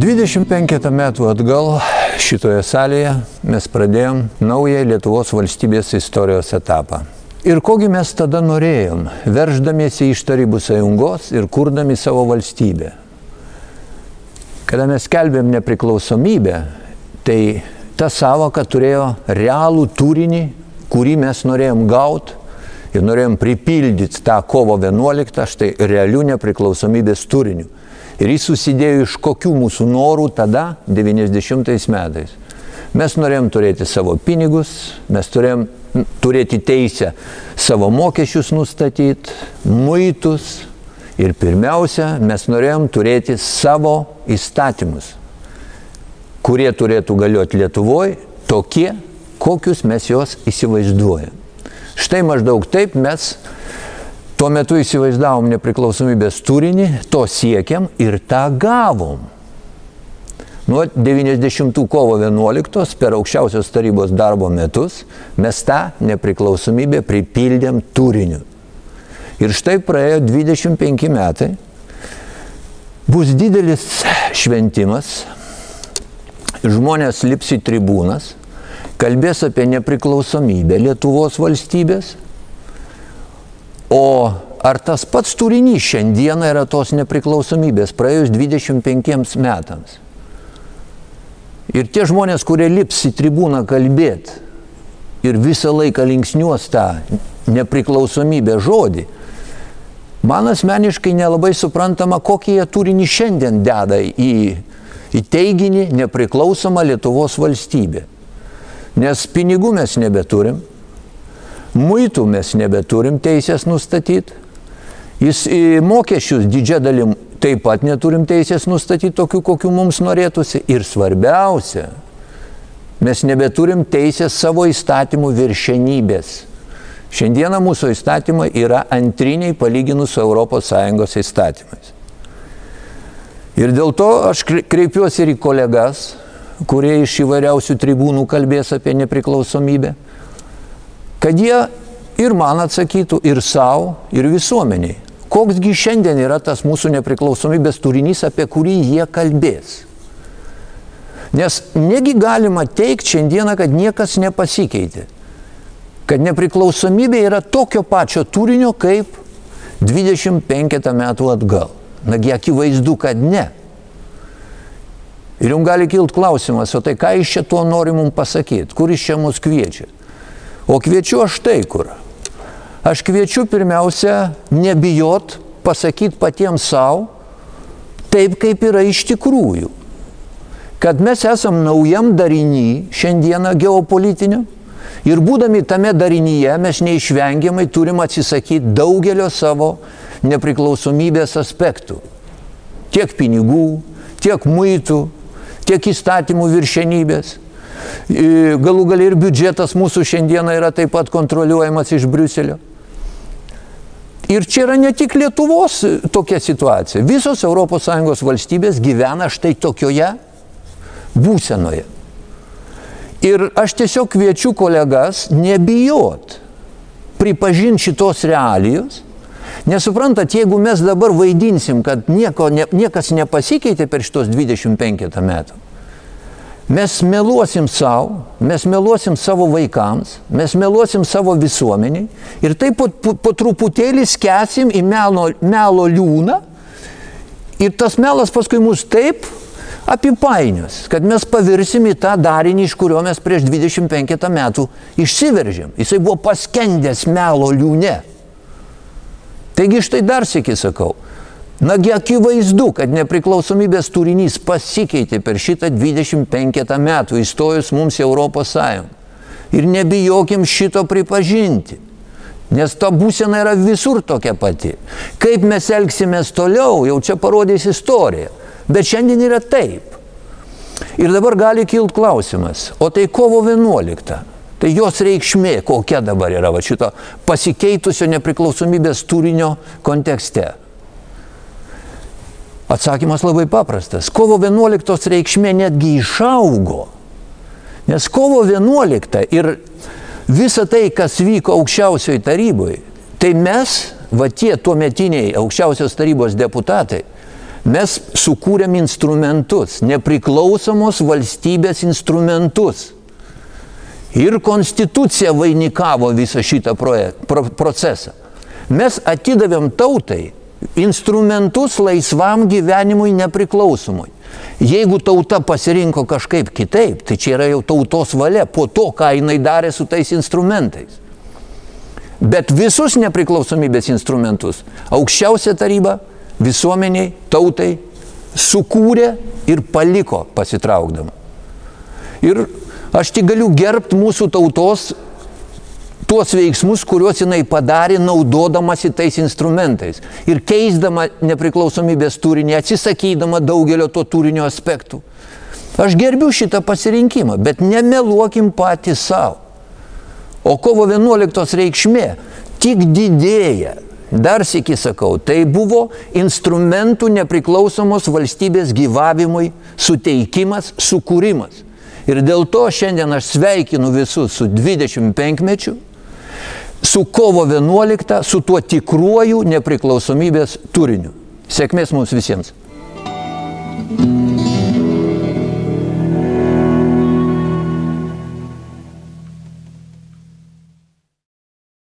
25 metų atgal šitoje salėje mes pradėjom naują Lietuvos valstybės istorijos etapą. Ir kogi mes tada norėjom, verždamiesi iš Tarybų sąjungos ir kurdami savo valstybę. Kada mes skelbėm nepriklausomybę, tai ta savoka turėjo realų turinį, kurį mes norėjom gauti ir norėjom pripildyti tą kovo 11, štai realių nepriklausomybės turinių. Ir jis susidėjo iš kokių mūsų norų tada, 90 metais. Mes norėjom turėti savo pinigus, mes turėjom turėti teisę savo mokesčius nustatyti, muitus ir pirmiausia, mes norėjom turėti savo įstatymus, kurie turėtų galioti Lietuvoje, tokie, kokius mes juos įsivaizduojam. Štai maždaug taip mes tuo metu įsivaizdavom nepriklausomybės turinį, to siekiam ir tą gavom. Nuo 90 kovo 11 per aukščiausios tarybos darbo metus mes tą nepriklausomybę pripildėm turiniu. Ir štai praėjo 25 metai, bus didelis šventimas, žmonės lips į tribūnas, kalbės apie nepriklausomybę Lietuvos valstybės. O ar tas pats turinys šiandieną yra tos nepriklausomybės praėjus 25 metams? Ir tie žmonės, kurie lips į tribūną kalbėti ir visą laiką linksniuos tą nepriklausomybę žodį, man asmeniškai nelabai suprantama, kokį jie turinį šiandien deda į teiginį nepriklausomą Lietuvos valstybę. Nes pinigų mes nebeturim. Muitų mes nebeturim teisės nustatyti, mokesčius didžia dalim taip pat neturim teisės nustatyti tokių, kokių mums norėtųsi. Ir svarbiausia, mes nebeturim teisės savo įstatymų viršenybės. Šiandieną mūsų įstatymai yra antriniai palyginus su ES įstatymais. Ir dėl to aš kreipiuosi ir į kolegas, kurie iš įvairiausių tribūnų kalbės apie nepriklausomybę, kad jie ir man atsakytų, ir savo, ir visuomeniai. Koksgi šiandien yra tas mūsų nepriklausomybės turinys, apie kurį jie kalbės. Nes negi galima teikti šiandieną, kad niekas nepasikeitė. Kad nepriklausomybė yra tokio pačio turinio, kaip 25 metų atgal. Nagi akivaizdu, kad ne. Ir jums gali kilti klausimas, o tai ką iš čia tuo nori mums pasakyti, kur iš čia mus kviečia. O kviečiu aš tai kur. Aš kviečiu pirmiausia nebijot pasakyti patiems savo taip, kaip yra iš tikrųjų. Kad mes esam naujam dariny šiandieną geopolitiniu ir būdami tame darinyje mes neišvengiamai turim atsisakyti daugelio savo nepriklausomybės aspektų. Tiek pinigų, tiek muitų, tiek įstatymų viršenybės. Galų gale ir biudžetas mūsų šiandieną yra taip pat kontroliuojamas iš Briuselio. Ir čia yra ne tik Lietuvos tokia situacija. Visos ES valstybės gyvena štai tokioje būsenoje. Ir aš tiesiog kviečiu kolegas nebijot pripažinti šitos realijos, nesuprantat, jeigu mes dabar vaidinsim, kad niekas nepasikeitė per šitos 25 metų, mes meluosim savo, mes meluosim savo vaikams, mes meluosim savo visuomeniai ir taip po truputėlį skęsim į melo liūną ir tas melas paskui mus taip apipainios, kad mes pavirsim į tą darinį, iš kurio mes prieš 25 metų išsiveržėm. Jisai buvo paskendęs melo liūne. Taigi štai dar sykį sakau. Nagi akivaizdu, kad nepriklausomybės turinys pasikeitė per šitą 25 metų įstojus mums į ES. Ir nebijokim šito pripažinti, nes ta būsena yra visur tokia pati. Kaip mes elgsimės toliau, jau čia parodys istorija. Bet šiandien yra taip. Ir dabar gali kilti klausimas, o tai kovo 11, tai jos reikšmė kokia dabar yra šito pasikeitusio nepriklausomybės turinio kontekste? Atsakymas labai paprastas. Kovo 11 reikšmė netgi išaugo. Nes kovo 11 ir visa tai, kas vyko aukščiausioje taryboje, tai mes, va tie tuometiniai aukščiausios tarybos deputatai, Mes sukūrėm instrumentus, nepriklausomos valstybės instrumentus. Ir konstitucija vainikavo visą šitą procesą. Mes atidavėm tautai instrumentus laisvam gyvenimui nepriklausomui. Jeigu tauta pasirinko kažkaip kitaip, tai čia yra jau tautos valia po to, ką jinai darė su tais instrumentais. Bet visus nepriklausomybės instrumentus aukščiausia taryba visuomeniai, tautai sukūrė ir paliko pasitraukdama. Ir aš tik galiu gerbti mūsų tautos tuos veiksmus, kuriuos jinai padarė naudodamasi tais instrumentais ir keisdama nepriklausomybės turinį, atsisakydama daugelio to turinio aspektų. Aš gerbiu šitą pasirinkimą, bet nemeluokim patys savo. O kovo 11 reikšmė tik didėja. Dar sykį sakau, tai buvo instrumentų nepriklausomos valstybės gyvavimui suteikimas, sukūrimas. Ir dėl to šiandien aš sveikinu visus su 25-mečiu, su kovo 11, su tuo tikruoju nepriklausomybės turiniu. Sėkmės mums visiems.